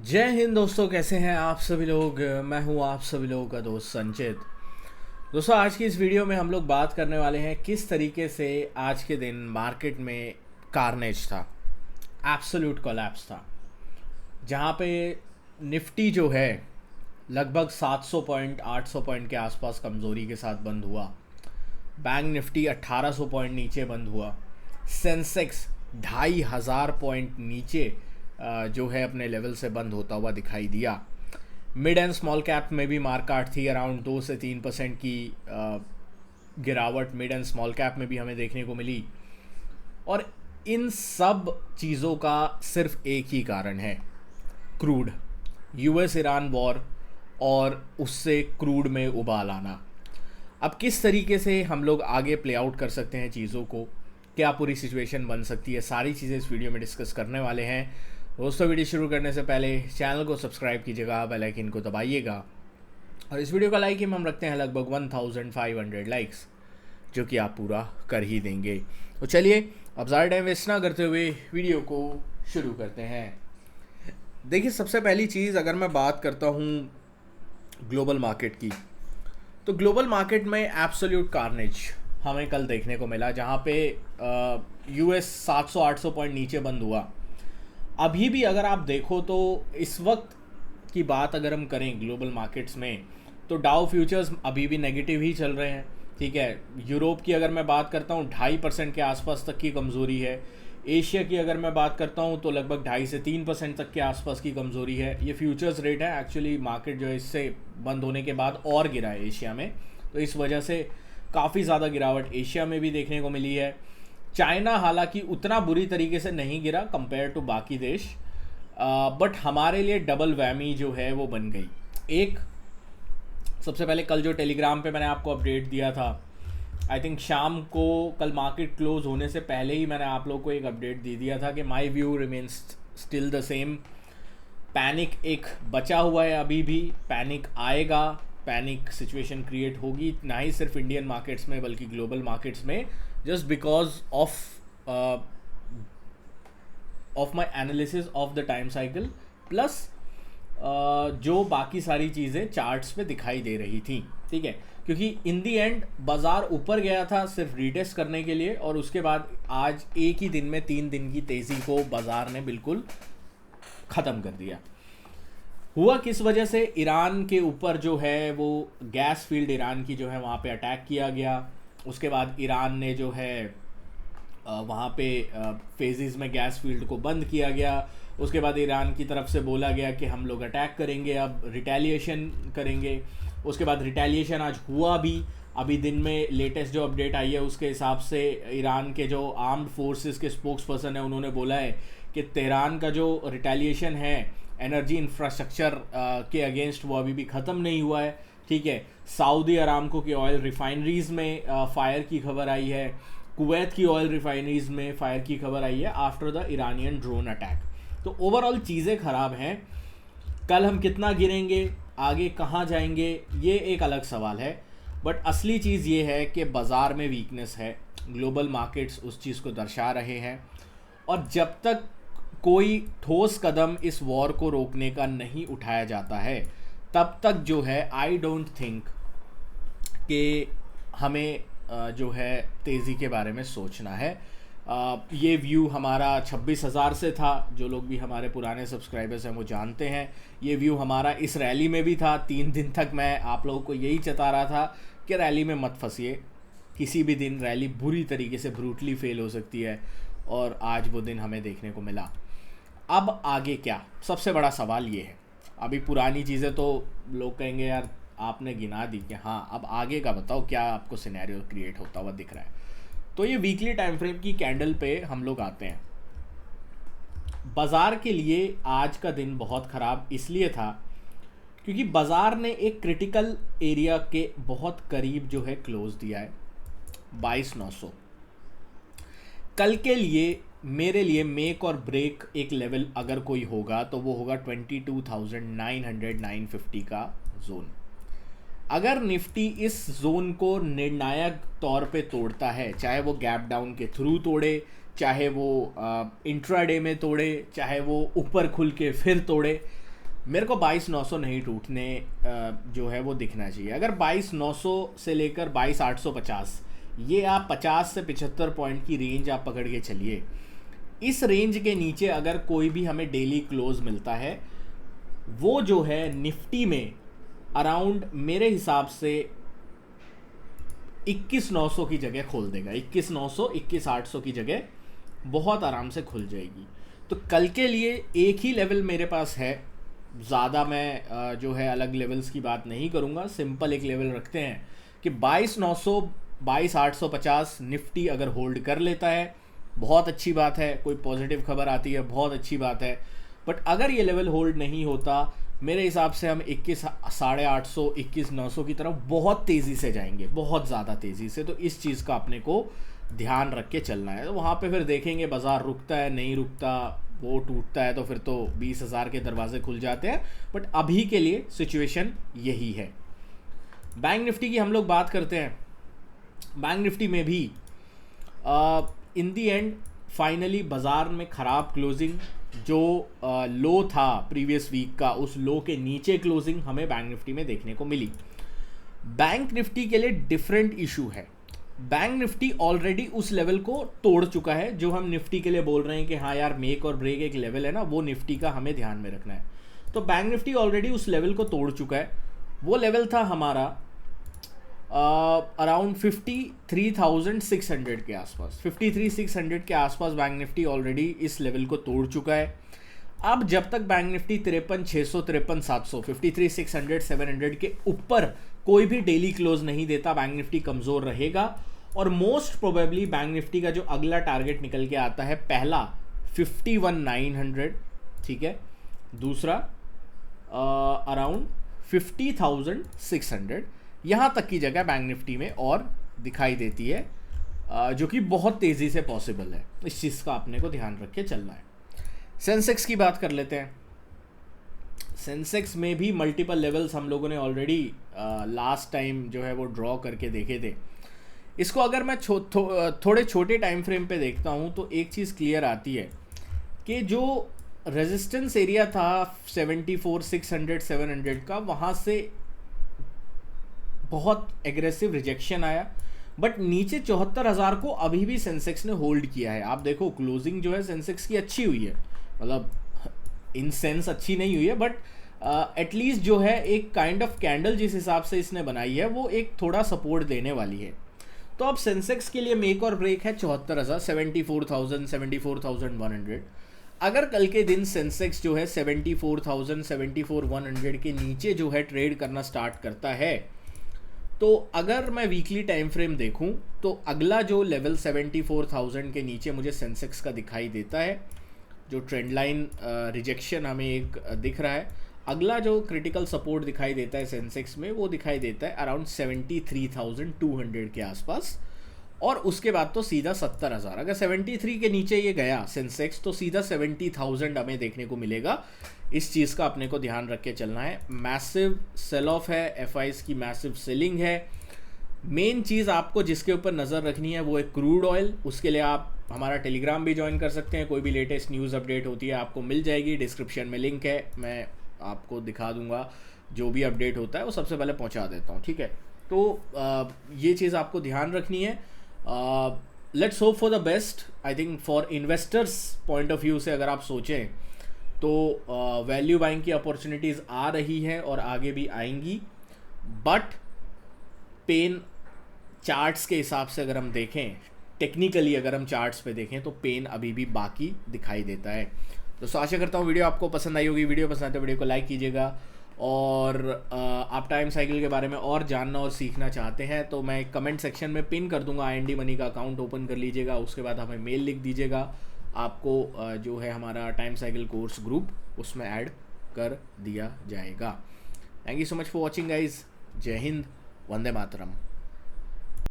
जय हिंद दोस्तों, कैसे हैं आप सभी लोग। मैं हूं आप सभी लोगों का दोस्त संचित। दोस्तों, आज की इस वीडियो में हम लोग बात करने वाले हैं किस तरीके से आज के दिन मार्केट में कार्नेज था, एब्सोल्यूट कोलैप्स था, जहां पे निफ्टी जो है लगभग 700 पॉइंट 800 पॉइंट के आसपास कमज़ोरी के साथ बंद हुआ। बैंक निफ्टी 1800 पॉइंट नीचे बंद हुआ। सेंसेक्स 2500 पॉइंट नीचे जो है अपने लेवल से बंद होता हुआ दिखाई दिया। मिड एंड स्मॉल कैप में भी मार्केट थी, अराउंड 2 से 3% की गिरावट मिड एंड स्मॉल कैप में भी हमें देखने को मिली। और इन सब चीज़ों का सिर्फ एक ही कारण है, क्रूड, यूएस ईरान वॉर और उससे क्रूड में उबाल आना। अब किस तरीके से हम लोग आगे प्ले आउट कर सकते हैं चीज़ों को, क्या पूरी सिचुएशन बन सकती है, सारी चीज़ें इस वीडियो में डिस्कस करने वाले हैं। दोस्तों, वीडियो शुरू करने से पहले चैनल को सब्सक्राइब कीजिएगा, बेल आइकन को दबाइएगा और इस वीडियो का लाइक हम रखते हैं लगभग 1500 लाइक्स, जो कि आप पूरा कर ही देंगे। तो चलिए अब ज़्यादा टाइम वेस्ट ना करते हुए वीडियो को शुरू करते हैं। देखिए, सबसे पहली चीज़ अगर मैं बात करता हूँ ग्लोबल मार्केट की, तो ग्लोबल मार्केट में एब्सोल्यूट कार्नेज हमें कल देखने को मिला, जहाँ पे यूएस 700-800 पॉइंट नीचे बंद हुआ। अभी भी अगर आप देखो तो इस वक्त की बात अगर हम करें ग्लोबल मार्केट्स में, तो डाउ फ्यूचर्स अभी भी नेगेटिव ही चल रहे हैं। ठीक है, यूरोप की अगर मैं बात करता हूँ 2.5% के आसपास तक की कमज़ोरी है। एशिया की अगर मैं बात करता हूँ तो लगभग 2.5 से 3% तक के आसपास की कमज़ोरी है। ये फ्यूचर्स रेट है, एक्चुअली मार्केट जो है इससे बंद होने के बाद और गिरा है एशिया में, तो इस वजह से काफ़ी ज़्यादा गिरावट एशिया में भी देखने को मिली है। चाइना हालांकि उतना बुरी तरीके से नहीं गिरा कंपेयर टू बाकी देश, बट हमारे लिए डबल वैमी जो है वो बन गई। एक, सबसे पहले कल जो टेलीग्राम पे मैंने आपको अपडेट दिया था, आई थिंक शाम को, कल मार्केट क्लोज होने से पहले ही मैंने आप लोग को एक अपडेट दे दिया था कि my view remains still the same. Panic एक बचा हुआ है, अभी भी पैनिक आएगा, पैनिक सिचुएशन क्रिएट होगी, ना ही सिर्फ इंडियन मार्केट्स में बल्कि ग्लोबल मार्केट्स में, just because of my analysis of the time cycle plus जो बाकी सारी चीज़ें चार्ट्स पे दिखाई दे रही थी। ठीक है, क्योंकि इन दी एंड बाज़ार ऊपर गया था सिर्फ रीटेस्ट करने के लिए, और उसके बाद आज एक ही दिन में 3 दिन की तेज़ी को बाज़ार ने बिल्कुल ख़त्म कर दिया। हुआ किस वजह से? ईरान के ऊपर जो है वो गैस फील्ड ईरान की जो है वहाँ पे अटैक किया गया। उसके बाद ईरान ने जो है वहाँ पे फेजेस में गैस फील्ड को बंद किया गया। उसके बाद ईरान की तरफ से बोला गया कि हम लोग अटैक करेंगे, अब रिटेलिएशन करेंगे। उसके बाद रिटेलिएशन आज हुआ भी। अभी दिन में लेटेस्ट जो अपडेट आई है उसके हिसाब से ईरान के जो आर्म्ड फोर्सेस के स्पोक्स पर्सन है उन्होंने बोला है कि तेहरान का जो रिटेलिएशन है एनर्जी इंफ्रास्ट्रक्चर के अगेंस्ट, वो अभी भी ख़त्म नहीं हुआ है। ठीक है, सऊदी अरामको की ऑयल रिफाइनरीज़ में फायर की खबर आई है, कुवैत की ऑयल रिफाइनरीज़ में फायर की खबर आई है after the Iranian drone attack. तो ओवरऑल चीज़ें ख़राब हैं। कल हम कितना गिरेंगे, आगे कहाँ जाएंगे, ये एक अलग सवाल है, बट असली चीज़ ये है कि बाज़ार में वीकनेस है, ग्लोबल मार्केट्स उस चीज़ को दर्शा रहे हैं। और जब तक कोई ठोस कदम इस वॉर को रोकने का नहीं उठाया जाता है, तब तक जो है आई डोंट थिंक कि हमें जो है तेज़ी के बारे में सोचना है। ये व्यू हमारा 26,000 से था, जो लोग भी हमारे पुराने सब्सक्राइबर्स हैं वो जानते हैं। ये व्यू हमारा इस रैली में भी था। 3 दिन तक मैं आप लोगों को यही चता रहा था कि रैली में मत फंसिए, किसी भी दिन रैली बुरी तरीके से ब्रूटली फेल हो सकती है, और आज वो दिन हमें देखने को मिला। अब आगे क्या, सबसे बड़ा सवाल ये है। अभी पुरानी चीज़ें तो लोग कहेंगे यार आपने गिना दी, कि हाँ अब आगे का बताओ, क्या आपको सिनेरियो क्रिएट होता हुआ दिख रहा है। तो ये वीकली टाइम फ्रेम की कैंडल पे हम लोग आते हैं। बाज़ार के लिए आज का दिन बहुत ख़राब इसलिए था क्योंकि बाज़ार ने एक क्रिटिकल एरिया के बहुत करीब जो है क्लोज दिया है, 22,900। कल के लिए मेरे लिए मेक और ब्रेक एक लेवल अगर कोई होगा तो वो होगा 22,900-950 का जोन। अगर निफ्टी इस जोन को निर्णायक तौर पे तोड़ता है, चाहे वो गैप डाउन के थ्रू तोड़े, चाहे वो इंट्राडे में तोड़े, चाहे वो ऊपर खुल के फिर तोड़े, मेरे को 22,900 नहीं टूटने जो है वो दिखना चाहिए। अगर 22,900 से लेकर 22,850, ये आप 50 से 75 पॉइंट की रेंज आप पकड़ के चलिए। इस रेंज के नीचे अगर कोई भी हमें डेली क्लोज मिलता है, वो जो है निफ्टी में अराउंड मेरे हिसाब से 21,900 की जगह खोल देगा। 21,900 21,800 की जगह बहुत आराम से खुल जाएगी। तो कल के लिए एक ही लेवल मेरे पास है, ज़्यादा मैं जो है अलग लेवल्स की बात नहीं करूँगा, सिंपल एक लेवल रखते हैं कि 22,900 22,850 निफ्टी अगर होल्ड कर लेता है बहुत अच्छी बात है, कोई पॉजिटिव खबर आती है बहुत अच्छी बात है। बट अगर ये लेवल होल्ड नहीं होता, मेरे हिसाब से हम 21,850 21,900 की तरफ बहुत तेज़ी से जाएंगे, बहुत ज़्यादा तेज़ी से। तो इस चीज़ का अपने को ध्यान रख के चलना है। तो वहाँ पे फिर देखेंगे बाज़ार रुकता है नहीं रुकता, वो टूटता है तो फिर तो 20,000 के दरवाजे खुल जाते हैं। बट अभी के लिए सिचुएशन यही है। बैंक निफ्टी की हम लोग बात करते हैं। बैंक निफ्टी में भी इन दी एंड फाइनली बाज़ार में ख़राब क्लोजिंग, जो लो था प्रीवियस वीक का, उस लो के नीचे क्लोजिंग हमें बैंक निफ्टी में देखने को मिली। बैंक निफ्टी के लिए डिफरेंट इशू है। बैंक निफ्टी ऑलरेडी उस लेवल को तोड़ चुका है जो हम निफ्टी के लिए बोल रहे हैं कि हाँ यार मेक और ब्रेक एक लेवल है ना, वो निफ्टी का हमें ध्यान में रखना है। तो बैंक निफ्टी ऑलरेडी उस लेवल को तोड़ चुका है। वो लेवल था हमारा अराउंड 53,600 के आसपास, 53,600 के आसपास बैंक निफ्टी ऑलरेडी इस लेवल को तोड़ चुका है। अब जब तक बैंक निफ्टी 53,600 53,700 53,600 700 के ऊपर कोई भी डेली क्लोज नहीं देता, बैंक निफ्टी कमज़ोर रहेगा। और मोस्ट प्रोबेबली बैंक निफ्टी का जो अगला टारगेट निकल के आता है, पहला 51,900, ठीक है, दूसरा अराउंड 50,600, यहाँ तक की जगह बैंक निफ्टी में और दिखाई देती है, जो कि बहुत तेज़ी से पॉसिबल है। इस चीज़ का अपने को ध्यान रख के चलना है। सेंसेक्स की बात कर लेते हैं। सेंसेक्स में भी मल्टीपल लेवल्स हम लोगों ने ऑलरेडी लास्ट टाइम जो है वो ड्रॉ करके देखे थे। इसको अगर मैं थोड़े छोटे टाइम फ्रेम पे देखता हूँ तो एक चीज़ क्लियर आती है कि जो रेजिस्टेंस एरिया था 74,600 700 का, वहाँ से बहुत एग्रेसिव रिजेक्शन आया। बट नीचे 74,000 को अभी भी सेंसेक्स ने होल्ड किया है। आप देखो क्लोजिंग जो है सेंसेक्स की अच्छी हुई है, मतलब इन सेंस अच्छी नहीं हुई है, बट एटलीस्ट जो है एक काइंड ऑफ कैंडल जिस हिसाब से इसने बनाई है वो एक थोड़ा सपोर्ट देने वाली है। तो अब सेंसेक्स के लिए मेक और ब्रेक है 74,000 74,000 74,100। अगर कल के दिन सेंसेक्स जो है 74,000 74,100 के नीचे जो है ट्रेड करना स्टार्ट करता है, तो अगर मैं वीकली टाइम फ्रेम देखूं तो अगला जो लेवल 74,000 के नीचे मुझे सेंसेक्स का दिखाई देता है, जो ट्रेंड लाइन रिजेक्शन हमें एक दिख रहा है। अगला जो क्रिटिकल सपोर्ट दिखाई देता है सेंसेक्स में, वो दिखाई देता है अराउंड 73,200 के आसपास। और उसके बाद तो सीधा 70,000। अगर 73 के नीचे ये गया सेंसेक्स तो सीधा 70,000 हमें देखने को मिलेगा। इस चीज़ का अपने को ध्यान रख के चलना है। मैसिव सेल ऑफ है, एफआईज की मैसिव सेलिंग है। मेन चीज़ आपको जिसके ऊपर नज़र रखनी है वो है क्रूड ऑयल। उसके लिए आप हमारा टेलीग्राम भी ज्वाइन कर सकते हैं। कोई भी लेटेस्ट न्यूज़ अपडेट होती है आपको मिल जाएगी, डिस्क्रिप्शन में लिंक है, मैं आपको दिखा दूंगा। जो भी अपडेट होता है वो सबसे पहले पहुंचा देता हूं, ठीक है। तो ये चीज़ आपको ध्यान रखनी है। Let's hope for the best. I think for investors point of view से अगर आप सोचें तो वैल्यू बाइंग की अपॉर्चुनिटीज़ आ रही है और आगे भी आएंगी। बट पेन चार्ट्स के हिसाब से अगर हम देखें, टेक्निकली अगर हम चार्ट्स पे देखें तो पेन अभी भी बाकी दिखाई देता है। दोस्तों आशा करता हूँ वीडियो आपको पसंद आई होगी। वीडियो पसंद आए तो वीडियो को लाइक कीजिएगा। और आप टाइम साइकिल के बारे में और जानना और सीखना चाहते हैं तो मैं कमेंट सेक्शन में पिन कर दूंगा। IND मनी का अकाउंट ओपन कर लीजिएगा, उसके बाद हमें मेल लिख दीजिएगा। आपको जो है हमारा टाइम साइकिल कोर्स ग्रुप उसमें ऐड कर दिया जाएगा। Thank you so much for watching guys. जय हिंद, वंदे मातरम।